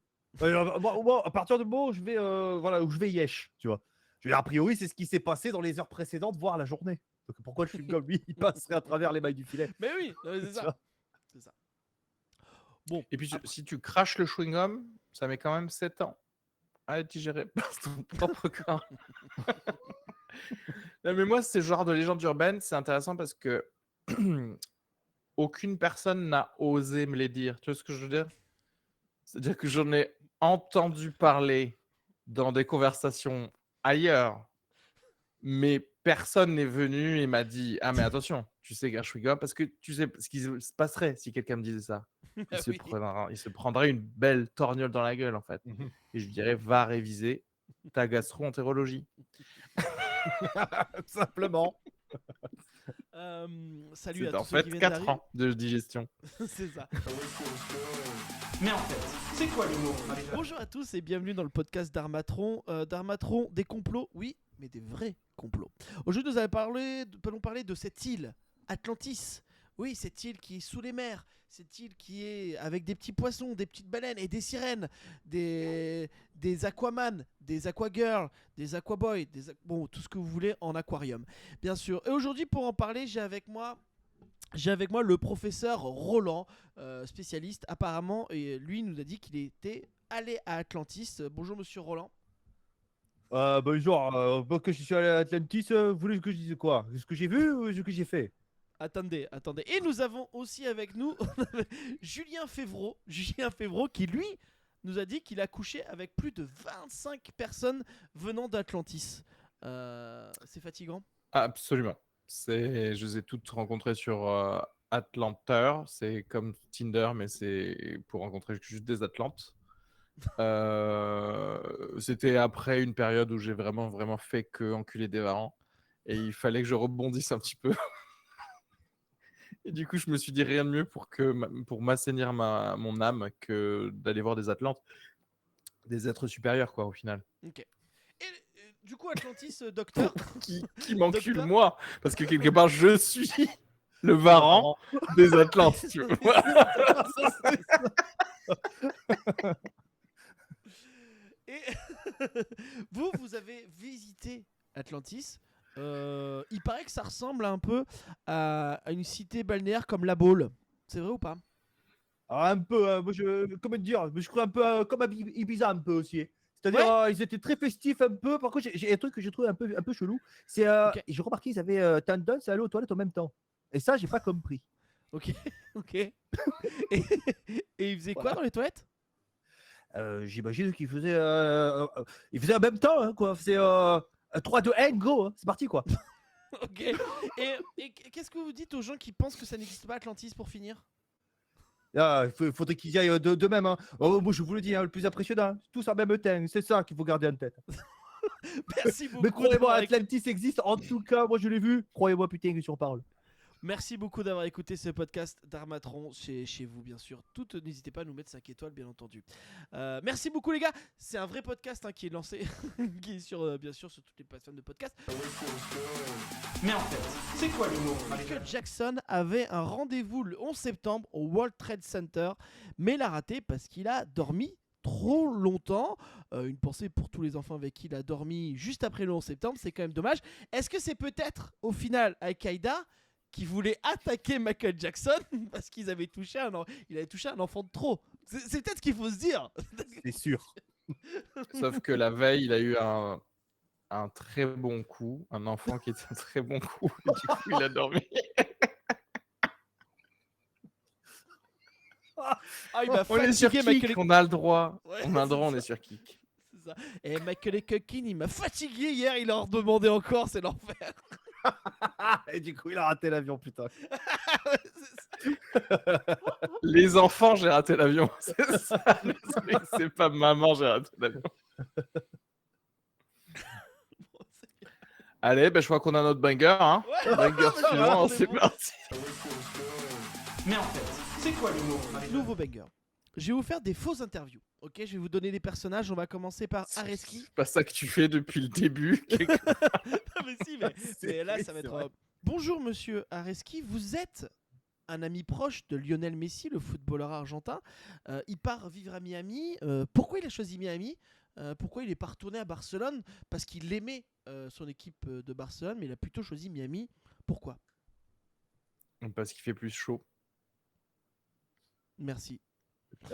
Moi, à partir de moment où je vais voilà où je vais yesh, tu vois. Je veux dire, a priori c'est ce qui s'est passé dans les heures précédentes, voire la journée. Donc pourquoi le chewing-gum lui il passerait à travers les mailles du filet? Mais oui, non, mais c'est Tu ça. vois. C'est ça. Bon, Et puis si tu craches le chewing-gum, ça met quand même 7 ans à être digéré par ton propre corps. Non, mais moi, ce genre de légende urbaine, c'est intéressant parce que aucune personne n'a osé me les dire. Tu vois ce que je veux dire? C'est-à-dire que j'en ai entendu parler dans des conversations ailleurs, mais personne n'est venu et m'a dit « Ah, mais attention, tu sais qu'un chewing-gum, parce que tu sais ce qui se passerait si quelqu'un me disait ça. oui. Il se prendrait une belle torgnole dans la gueule, en fait. Et je lui dirais, va réviser ta gastro-entérologie. » Simplement. Salut à C'est en tous ceux qui fait viennent 4 d'arriver. ans de digestion. C'est ça. Mais en fait, c'est quoi l'humour Marie-Jo? Bonjour à tous et bienvenue dans le podcast d'Armatron. D'Armatron, des complots, oui, mais des vrais complots. Aujourd'hui, nous allons parler de cette île, Atlantis. Oui, cette île qui est sous les mers, cette île qui est avec des petits poissons, des petites baleines et des sirènes, des aquaman, des aquagirls, des aquaboys, bon, tout ce que vous voulez en aquarium, bien sûr. Et aujourd'hui, pour en parler, j'ai avec moi le professeur Roland, spécialiste apparemment, et lui nous a dit qu'il était allé à Atlantis. Bonjour monsieur Roland. Bonjour, que je suis allé à Atlantis, vous voulez que je dise quoi? Ce que j'ai vu ou ce que j'ai fait? Attendez. Et nous avons aussi avec nous Julien Févreau. Julien Févreau qui, lui, nous a dit qu'il a couché avec plus de 25 personnes venant d'Atlantis. C'est fatigant? Absolument. Je les ai toutes rencontrées sur Atlanteur. C'est comme Tinder, mais c'est pour rencontrer juste des Atlantes. C'était après une période où j'ai vraiment fait que enculer des varans. Et il fallait que je rebondisse un petit peu. Et du coup, je me suis dit rien de mieux pour m'assainir mon âme que d'aller voir des Atlantes. Des êtres supérieurs, quoi, au final. Ok. Et du coup, Atlantis, docteur. qui m'encule, Docteur moi? Parce que quelque part, je suis le varan des Atlantes, tu vois. Et vous avez visité Atlantis. Il paraît que ça ressemble un peu à une cité balnéaire comme La Baule. C'est vrai ou pas? Un peu, moi, comment dire, je crois un peu comme à Ibiza un peu aussi. C'est-à-dire, ils étaient très festifs un peu. Par contre, j'ai un truc que j'ai trouvé un peu chelou. C'est, j'ai remarqué qu'ils avaient tendance à aller aux toilettes en même temps. Et ça, j'ai pas compris. Ok. Et ils faisaient quoi dans les toilettes? J'imagine qu'ils faisaient en même temps, hein, quoi. C'est 3, 2, 1, go, hein. C'est parti, quoi. Ok. Et qu'est-ce que vous dites aux gens qui pensent que ça n'existe pas Atlantis pour finir? Il faudrait qu'ils y aillent de même. Hein. Moi, je vous le dis, hein, le plus impressionnant, tous en même temps. C'est ça qu'il faut garder en tête. Merci beaucoup. Mais croyez-moi, Atlantis existe. En tout cas, moi, je l'ai vu. Croyez-moi, putain, que j'en parle. Merci beaucoup d'avoir écouté ce podcast d'Armatron chez vous, bien sûr. N'hésitez pas à nous mettre 5 étoiles, bien entendu. Merci beaucoup, les gars. C'est un vrai podcast qui est lancé, qui est bien sûr sur toutes les plateformes de podcast. Mais en fait, c'est quoi l'humour? Michael Jackson avait un rendez-vous le 11 septembre au World Trade Center, mais l'a raté parce qu'il a dormi trop longtemps. Une pensée pour tous les enfants avec qui il a dormi juste après le 11 septembre, c'est quand même dommage. Est-ce que c'est peut-être au final Al-Qaïda qui voulait attaquer Michael Jackson parce qu'il avait touché un enfant de trop? C'est peut-être ce qu'il faut se dire. C'est sûr. Sauf que la veille, il a eu un très bon coup, un enfant qui était un très bon coup, et du coup, il a dormi. Il m'a On est sur fatigué, Kik, Michael. on a le droit. Ouais, On a le c'est droit, on ça. est sur Kik. C'est ça. Et Michael Culkin, il m'a fatigué hier, il en redemandait encore, c'est l'enfer. Et du coup, il a raté l'avion, putain. Les enfants, j'ai raté l'avion. C'est ça. C'est pas maman, j'ai raté l'avion. Allez, je crois qu'on a notre banger. Hein. Ouais, Banger suivant, c'est parti. Mais en fait, c'est quoi l'humour? Nouveau banger. Je vais vous faire des fausses interviews. Ok, je vais vous donner des personnages. On va commencer par Areski. C'est pas ça que tu fais depuis le début. Non, mais si, mais là, ça va être. vrai. Bonjour, monsieur Areski. Vous êtes un ami proche de Lionel Messi, le footballeur argentin. Il part vivre à Miami. Pourquoi il a choisi Miami? Pourquoi il n'est pas retourné à Barcelone? Parce qu'il aimait son équipe de Barcelone, mais il a plutôt choisi Miami. Pourquoi? Parce qu'il fait plus chaud. Merci. Mais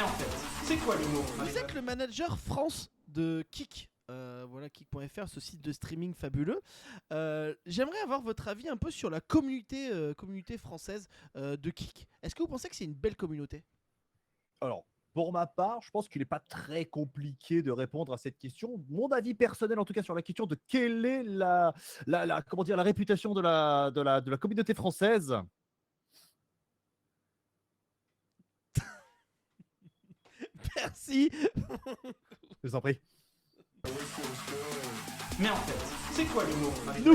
en fait, c'est quoi l'humour? Vous êtes le manager France de Kik. Voilà, Kik.fr, ce site de streaming fabuleux. J'aimerais avoir votre avis un peu sur la communauté française de Kik. Est-ce que vous pensez que c'est une belle communauté? Alors, pour ma part, je pense qu'il n'est pas très compliqué de répondre à cette question. Mon avis personnel, en tout cas, sur la question de quelle est la réputation de la communauté française. Merci. Je vous en prie. Mais en fait, C'est quoi l'humour, Marie-Jo?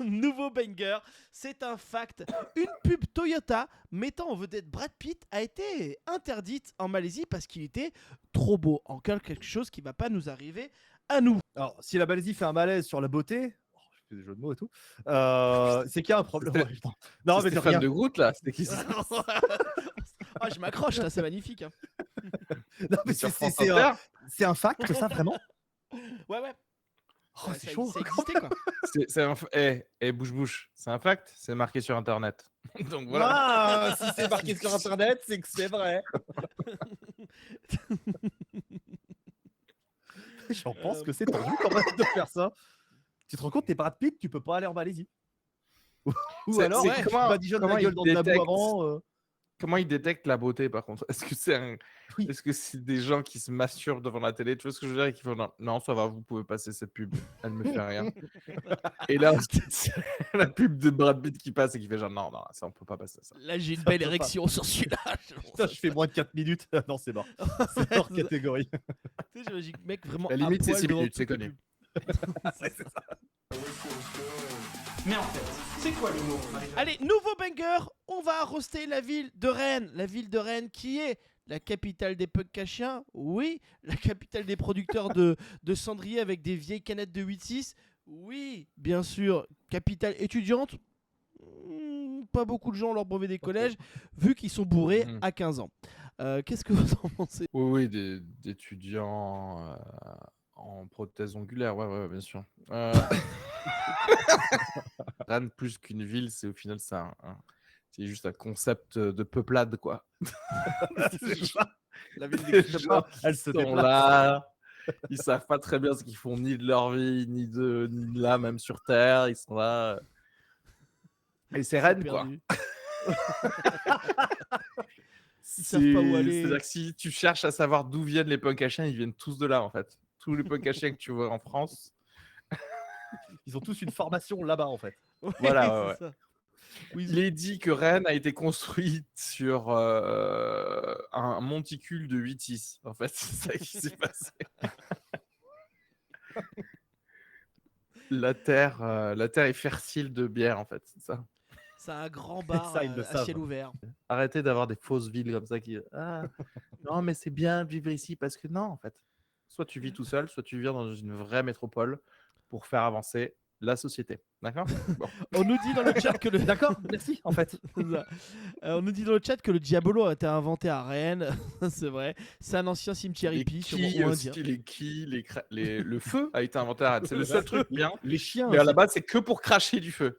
Nouveau banger, c'est un fact. Une pub Toyota mettant en vedette Brad Pitt a été interdite en Malaisie parce qu'il était trop beau. Encore quelque chose qui va pas nous arriver à nous. Alors, si la Malaisie fait un malaise sur la beauté, je fais des jeux de mots et tout, c'est qu'il y a un problème. C'est- Ouais, putain. Non, mais de Stéphane rien. de Groot là, c'était qui ça? Ah, je m'accroche là, c'est magnifique. Hein. Non, mais Sur France c'est Inter. c'est un fact, ça, vraiment. Ouais. Oh, Ouais, c'est ça, chaud. ça existait quoi. C'est un bouche, c'est un fact, c'est marqué sur internet. Donc voilà. Ah, si c'est marqué sur internet, c'est que c'est vrai. J'en pense que c'est tendu quand même de faire ça. Tu te rends compte, t'es Brad Pitt, tu peux pas aller en Malaisie. Ou C'est- alors, c'est tu comment- badigeonnes comment la ils gueule dans le tabou détectent- avant. Comment ils détectent la beauté par contre? Est-ce que c'est Oui. est-ce que c'est des gens qui se masturbent devant la télé? Tu vois ce que je veux dire? Et qui font non, non, ça va, vous pouvez passer cette pub, elle me fait rien. Et là, c'est la pub de Brad Pitt qui passe et qui fait genre non, non, ça on peut pas passer ça. Là, j'ai une Ça belle peut pas. érection sur celui-là. Putain, je fais moins de 4 minutes. Non, c'est mort. C'est hors catégorie. Tu sais, j'imagine le mec vraiment. La à limite, c'est poil 6 devant minutes, toute c'est la connu. pub. Mais en fait, c'est quoi l'humour, Marie-Jo? Allez, nouveau banger, on va roaster la ville de Rennes. La ville de Rennes qui est la capitale des punks à chiens, oui. La capitale des producteurs de cendriers avec des vieilles canettes de 8-6, oui. Bien sûr, capitale étudiante, pas beaucoup de gens ont leur brevet des collèges, vu qu'ils sont bourrés Mhm. à 15 ans. Qu'est-ce que vous en pensez? Oui, d'étudiants en prothèse ongulaire, ouais, bien sûr. Rennes, plus qu'une ville, c'est au final, c'est juste un concept de peuplade, quoi. La ville Les n'existe gens pas, elle qui se sont déplace. là, ils savent pas très bien ce qu'ils font ni de leur vie, ni de là, même sur Terre. Ils sont là. Et c'est Rennes, quoi. Perdu. Ils savent pas où aller. C'est-à-dire que si tu cherches à savoir d'où viennent les punks à chiens, ils viennent tous de là, en fait. Tous les punks à chiens que tu vois en France. Ils ont tous une formation là-bas, en fait. Voilà, ouais, c'est ça. Oui, Il est dit que Rennes a été construite sur un monticule de 8-6. En fait, c'est ça qui s'est passé. La terre est fertile de bière, en fait. C'est ça. c'est un grand bar Ça, ils le à savent. ciel ouvert. Arrêtez d'avoir des fausses villes comme ça qui. Ah, non, mais c'est bien de vivre ici parce que non, en fait. Soit tu vis tout seul, soit tu vis dans une vraie métropole pour faire avancer la société. D'accord? Bon. On nous dit dans le chat que le D'accord, merci, en fait. on nous dit dans le chat que le Diabolo a été inventé à Rennes. C'est vrai. C'est un ancien cimetière Les hippie, quilles sûrement aussi, indien. les quilles, le feu a été inventé à Rennes. C'est le seul truc bien. Les chiens. Mais à la aussi. base, c'est que pour cracher du feu.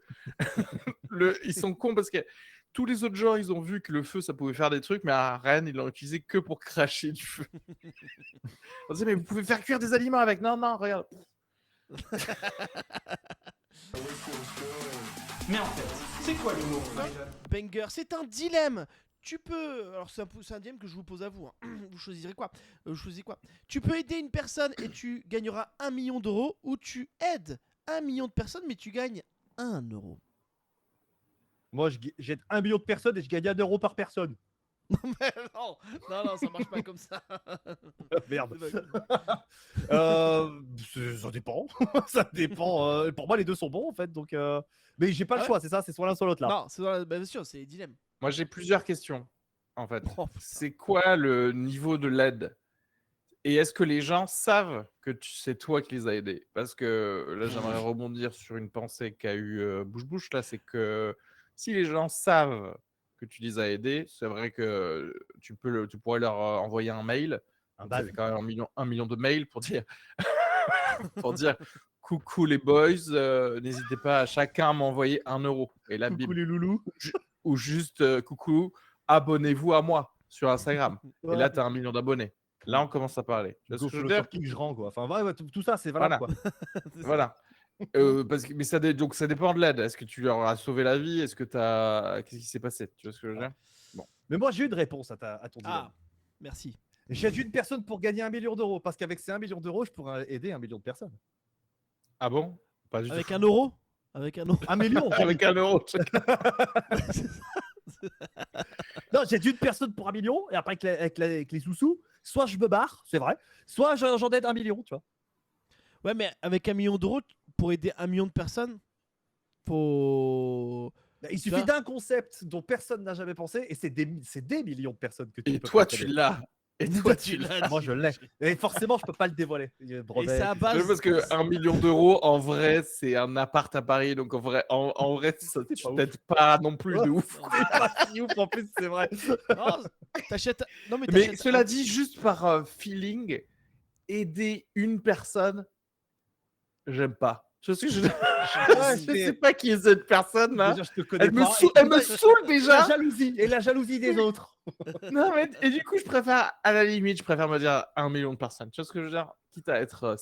Ils sont cons parce que tous les autres gens, ils ont vu que le feu, ça pouvait faire des trucs, mais à Rennes, ils l'ont utilisé que pour cracher du feu. On disait, mais vous pouvez faire cuire des aliments avec. Non, non, regarde. Mais en fait, c'est quoi l'humour, Marie-Jo? Banger, c'est un dilemme. Tu peux. Alors, c'est un dilemme que je vous pose à vous. Hein. Vous choisirez quoi? Choisissez quoi? Tu peux aider une personne et tu gagneras 1 million d'euros, ou tu aides 1 million de personnes mais tu gagnes 1 euro. Moi, j'aide 1 million de personnes et je gagne 1 euro par personne. Mais non, ça marche pas comme ça. Merde. Ça dépend. Ça dépend. Pour moi, les deux sont bons, en fait. Donc, mais j'ai pas Ah le ouais choix, c'est ça, c'est soit l'un soit l'autre là. Non, c'est bien sûr, c'est des dilemmes. Moi, j'ai plusieurs questions, en fait. Oh, putain. C'est quoi le niveau de l'aide? Et est-ce que les gens savent que c'est toi qui les as aidés? Parce que là, j'aimerais rebondir sur une pensée qu'a eu Bouche là, c'est que si les gens savent que tu les as aidés, c'est vrai que tu pourrais leur envoyer un mail. Un Donc, bad. ça fait quand même 1 million de mails pour dire, pour dire coucou les boys, n'hésitez pas à chacun m'envoyer 1 euro. Et là, Coucou bim. les loulous. Ou juste coucou, abonnez-vous à moi sur Instagram. Et là, tu as 1 million d'abonnés. Là, on commence à parler. Tu vois ce Go que je veux follow dire? sur King, je rends quoi. Enfin, ouais, tout ça, c'est valable quoi. Voilà. Mais donc, ça dépend de l'aide. Est-ce que tu leur as sauvé la vie? Est-ce que qu'est-ce qui s'est passé? Tu vois ce que je veux dire? Mais moi, j'ai une réponse à ton dilemme. Ah, merci. J'aide une personne pour gagner 1 million d'euros parce qu'avec ces 1 million d'euros, je pourrais aider 1 million de personnes. Ah bon? Pas du Avec tout. 1 euro? Avec 1 euro. 1 million. Avec 1 euro. Non, j'aide une personne pour 1 million et après avec les sous-sous, soit je me barre, c'est vrai, soit j'en aide 1 million, tu vois. Ouais, mais avec 1 million d'euros, pour aider 1 million de personnes, faut. Bah, il Tu suffit vois d'un concept dont personne n'a jamais pensé et c'est des millions de personnes que tu Et peux toi, posséder. tu l'as. Et toi, tu l'as. Moi, je l'ai. Et forcément, je peux pas le dévoiler. Et c'est à base. Parce que 1 million d'euros, en vrai, c'est un appart à Paris. Donc, en vrai, ça, C'est tu pas ouf. t'aides pas non plus de ouf. C'est pas si ouf en plus, c'est vrai. Non, t'achètes. Non, mais Mais t'achètes cela dit, juste par feeling, aider une personne, j'aime pas. Je sais pas qui est cette personne là. Déjà, je te connais Elle me, pas. elle me saoule déjà. La jalousie et la jalousie des autres. Non, mais et du coup, je préfère, à la limite, je préfère me dire 1 million de personnes. Tu vois ce que je veux dire? Quitte à être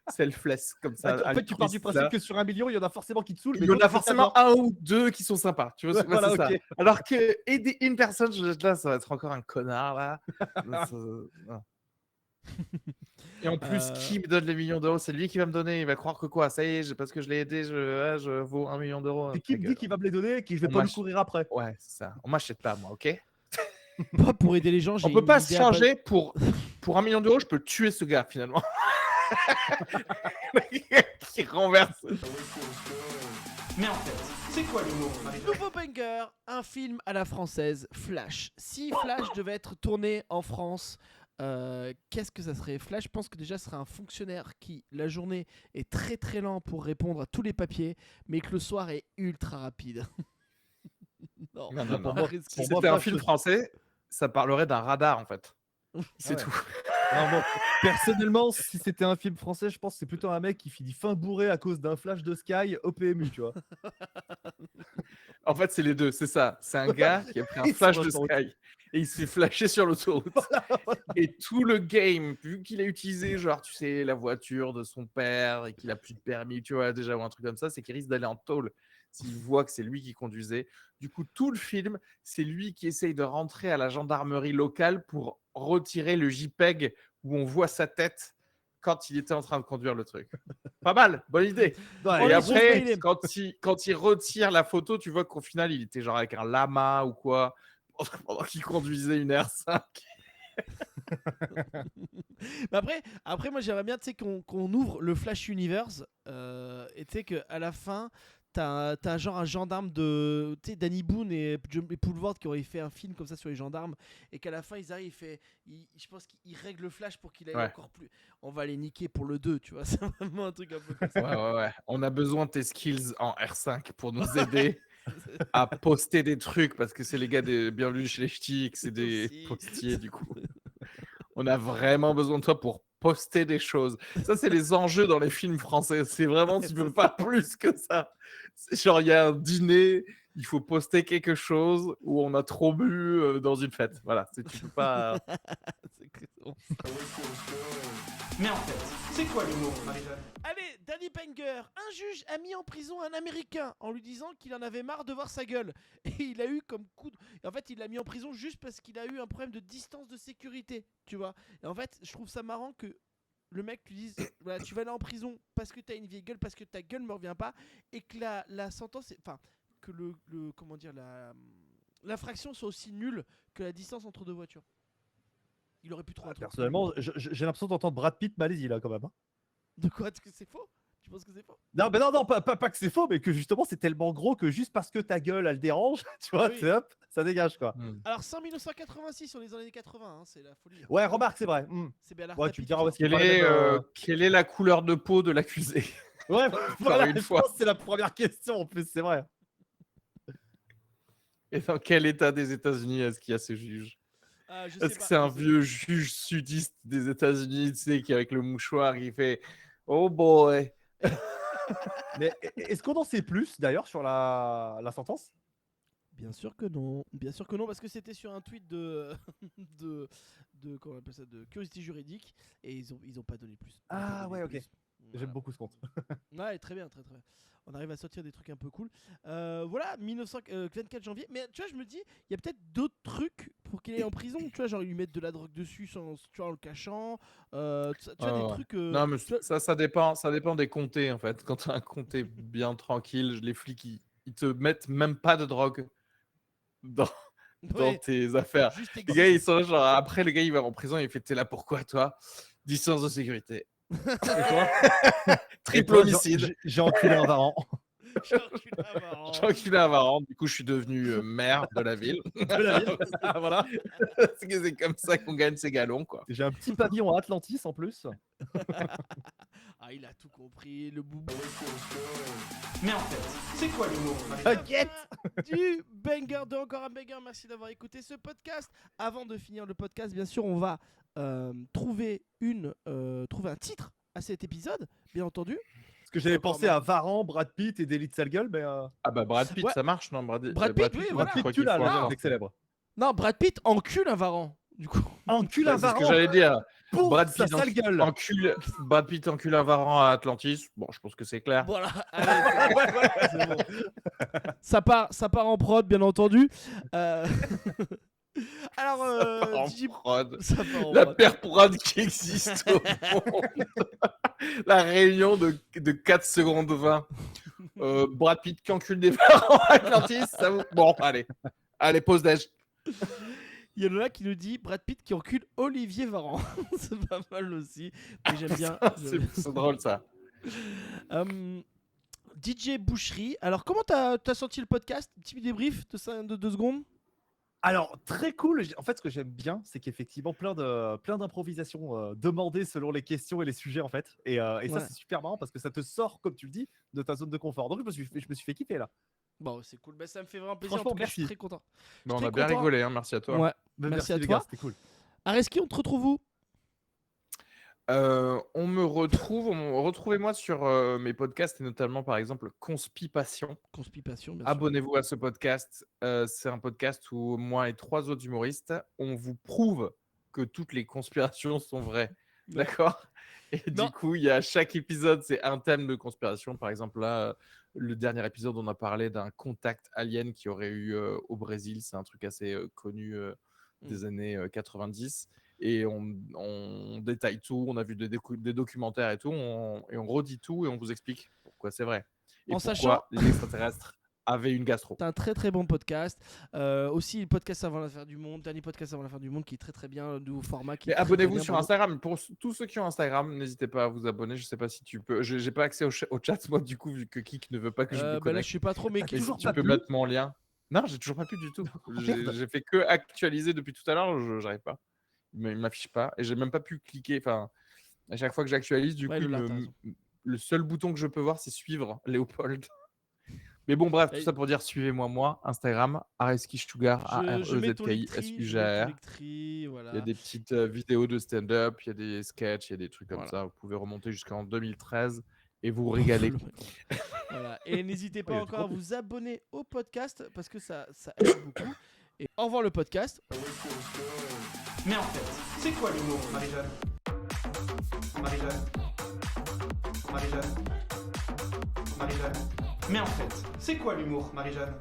selfless comme ça. En fait, tu pars du principe que sur 1 million, il y en a forcément qui te saoulent. Il y en a forcément un ou deux qui sont sympas. Tu vois, Voilà, c'est ça. ok. Alors que aider une personne, là, ça va être encore un connard là. Non. Et en plus, qui me donne les millions d'euros? C'est lui qui va me donner. Il va croire que quoi? Ça y est, parce que je l'ai aidé, je vaux 1 million d'euros. Et qui me dit qu'il va me les donner et que je vais On pas lui m'achète. courir après? Ouais, c'est ça. On m'achète pas, moi, ok? Moi, pour aider les gens, j'ai On peut une pas se idée à base- changer pour 1 million d'euros. Je peux tuer ce gars finalement. Qui renverse. Mais en fait, c'est quoi l'humour, Marie-Jo? Nouveau banger, un film à la française, Flash. Si Flash devait être tourné en France, qu'est-ce que ça serait? Flash, je pense que déjà, ce serait un fonctionnaire qui, la journée, est très très lent pour répondre à tous les papiers, mais que le soir est ultra rapide. Non, Non. Pour moi, Si pour c'était moi, un Flash, film français, ça parlerait d'un radar en fait. C'est ouais. tout. Non, bon, personnellement, si c'était un film français, je pense que c'est plutôt un mec qui finit fin bourré à cause d'un flash de Sky au PMU, tu vois. En fait, c'est les deux, c'est ça. C'est un gars qui a pris un Sur flash de l'autoroute. Sky et il s'est flashé sur l'autoroute. Et tout le game, vu qu'il a utilisé, genre, tu sais, la voiture de son père et qu'il a plus de permis, tu vois, déjà, ou un truc comme ça, c'est qu'il risque d'aller en tôle s'il voit que c'est lui qui conduisait. Du coup, tout le film, c'est lui qui essaye de rentrer à la gendarmerie locale pour retirer le JPEG où on voit sa tête quand il était en train de conduire le truc. Pas mal, bonne idée. Ouais, Et est après, spoilé. quand il retire la photo, tu vois qu'au final, il était genre avec un lama ou quoi, pendant qu'il conduisait une R5. Mais après, moi j'aimerais bien qu'on ouvre le Flash Universe et tu sais qu'à la fin, t'as genre un gendarme de. Tu sais, Danny Boone et Poulvord qui auraient fait un film comme ça sur les gendarmes et qu'à la fin ils arrivent, je pense qu'ils règlent le Flash pour qu'il aille encore plus. On va les niquer pour le 2, tu vois. C'est vraiment un truc un peu comme ça. Ouais. On a besoin de tes skills en R5 pour nous aider à poster des trucs parce que c'est les gars des Bienvenue chez les Ch'tis, que c'est des Aussi. postiers du coup. On a vraiment besoin de toi pour poster des choses. Ça, c'est les enjeux dans les films français. C'est vraiment, tu peux pas plus que ça. C'est genre, il y a un dîner, il faut poster quelque chose où on a trop bu dans une fête. Voilà, tu peux pas. C'est exactement. Mais en fait, c'est quoi l'humour, Marie-Jo? Allez, Danny Banger, un juge a mis en prison un Américain en lui disant qu'il en avait marre de voir sa gueule. Et il a eu comme coup de... Et en fait, il l'a mis en prison juste parce qu'il a eu un problème de distance de sécurité, tu vois. Et en fait, je trouve ça marrant que le mec lui dise, voilà, tu vas aller en prison parce que t'as une vieille gueule, parce que ta gueule me revient pas, et que la sentence, enfin, que comment dire, l'infraction soit aussi nulle que la distance entre deux voitures. Il aurait pu trouver un truc. Personnellement, j'ai l'impression d'entendre Brad Pitt malaisie là quand même. Hein. De quoi? Est-ce que c'est faux? Tu penses que c'est faux? Non, mais non, pas que c'est faux, mais que justement c'est tellement gros que juste parce que ta gueule elle dérange, tu vois, Oui. c'est hop, ça dégage quoi. Alors, c'est en 1986, on est dans les années 80, hein, c'est la folie. Ouais, remarque, c'est vrai. C'est Bernard Ouais, Tapie tu me qui diras où sort. est-ce qu'il parlait de- Quelle est la couleur de peau de l'accusé? Ouais, voilà, une je fois. pense que c'est la première question en plus, c'est vrai. Et dans quel état des États-Unis est-ce qu'il y a ce juge? Ah, je Est-ce sais que pas, c'est un je sais vieux juge sudiste des États-Unis, tu sais, qui avec le mouchoir, qui fait Oh boy. Mais est-ce qu'on en sait plus d'ailleurs sur la sentence? Bien sûr que non, parce que c'était sur un tweet de comment on appelle ça, de Curiosité Juridique, et ils ont pas donné plus. Ils ont pas Ah donné ouais, ok. plus. Voilà. J'aime beaucoup ce compte. Ouais, très bien. On arrive à sortir des trucs un peu cool. Voilà, 24 janvier. Mais tu vois, je me dis, il y a peut-être d'autres trucs pour qu'il aille en prison. Tu vois, genre ils lui mettent de la drogue dessus sans, tu vois, en le cachant. Tu vois, des trucs. Non, mais tu vois- ça dépend des comtés, en fait. Quand tu as un comté bien tranquille, les flics, ils te mettent même pas de drogue dans Ouais, tes affaires. juste Les gars, ils sont là, genre, après, le gars, il va en prison, il fait T'es là pourquoi, toi? Distance de sécurité. Et toi Triple toi, homicide. J'ai enculé un varan. J'ai J'ai enculé un varan, du coup je suis devenu maire de la ville. De la ville. Ah, voilà. C'est comme ça qu'on gagne ses galons, quoi. J'ai un petit pavillon à Atlantis en plus. Ah, il a tout compris, le boubou. Mais en fait, c'est quoi l'humour, Marie-Jeanne? T'inquiète. Du banger de encore un banger. Merci d'avoir écouté ce podcast. Avant de finir le podcast, bien sûr, on va trouver un titre à cet épisode, bien entendu. Parce que j'avais Encore pensé à Varan, Brad Pitt et Daily de sale gueule, mais Ah bah Brad Pitt, Ouais. ça marche, non Brad Pitt, oui, je voilà. crois Brad Pitt, qu'il tu l'as faut là, un- avec célèbre. Non, Brad Pitt encule un varan, du coup. Encule un C'est ce que Varan j'allais dire. pour Brad sa Pitt sale gueule. Brad Pitt encule un varan à Atlantis. Bon, je pense que c'est clair. Voilà, allez, c'est bon. Ça part en prod, bien entendu. Alors, En DJ prod. ça part en La prod. pire prod qui existe au monde. La réunion de 4 secondes 20. Brad Pitt qui encule des varans à Atlantis. Ça vous... Bon, allez, pause déj. Il y en a là qui nous dit Brad Pitt qui encule Olivier Varan. C'est pas mal aussi. Mais j'aime bien. C'est drôle ça. DJ Boucherie. Alors, comment t'as senti le podcast? Petit débrief de 2 secondes. Alors, très cool. En fait, ce que j'aime bien, c'est qu'effectivement, plein d'improvisations demandées selon les questions et les sujets, en fait. Et ça, Ouais. c'est super marrant parce que ça te sort, comme tu le dis, de ta zone de confort. Donc, je me suis fait kiffer là. Bon, c'est cool. Bah, ça me fait vraiment plaisir. En Franchement, tout cas, je suis merci. très content. Bon, on Très a bien content. rigolé, hein, merci à toi. Ouais. Mais Merci à les toi. gars, c'était cool. Areski, on te retrouve où? Retrouvez-moi sur mes podcasts et notamment par exemple Conspipation. Conspipation, bien sûr. Abonnez-vous à ce podcast. C'est un podcast où moi et 3 autres humoristes, on vous prouve que toutes les conspirations sont vraies. Ouais. D'accord? Et Non. du coup, il y a chaque épisode, c'est un thème de conspiration. Par exemple, là, le dernier épisode, on a parlé d'un contact alien qui aurait eu au Brésil. C'est un truc assez connu des années 90. Et on détaille tout. On a vu des documentaires et tout. Et on redit tout et on vous explique pourquoi c'est vrai. Et En pourquoi sachant- les extraterrestres avaient une gastro. C'est un très très bon podcast. Aussi, le podcast avant l'affaire du monde, dernier podcast avant l'affaire du monde qui est très très bien, nouveau format. Qui Mais est très, très abonnez-vous bien, sur bravo. Instagram. Pour tous ceux qui ont Instagram, n'hésitez pas à vous abonner. Je sais pas si tu peux. J'ai pas accès au chat, moi, du coup, vu que Kik ne veut pas que je me Bah là, connecte. je sais pas trop, mais Ah, qui Et si toujours tu pas peux pu mettre mon lien. Non, j'ai toujours pas pu du tout. J'ai fait que actualiser depuis tout à l'heure. J'arrive pas. Il m'affiche pas. Et j'ai même pas pu cliquer. Enfin, à chaque fois que j'actualise, du Ouais, coup, Lola, t'as raison. le seul bouton que je peux voir, c'est suivre Léopold. Mais bon, bref, tout Et- ça pour dire suivez-moi, moi, Instagram, Areski Sugar, Je mets ton AREZKI, Linktree, SUGAR. voilà. Il y a des petites vidéos de stand-up, il y a des sketchs, il y a des trucs comme Voilà. ça. Vous pouvez remonter jusqu'en 2013 et vous régaler. Voilà. Et n'hésitez pas il y a encore à trop vous abonner au podcast parce que ça aide beaucoup. Et au revoir le podcast. Mais en fait, c'est quoi l'humour, Marie-Jeanne? Marie-Jeanne? Marie-Jeanne? Marie-Jeanne? Mais en fait, c'est quoi l'humour, Marie-Jeanne?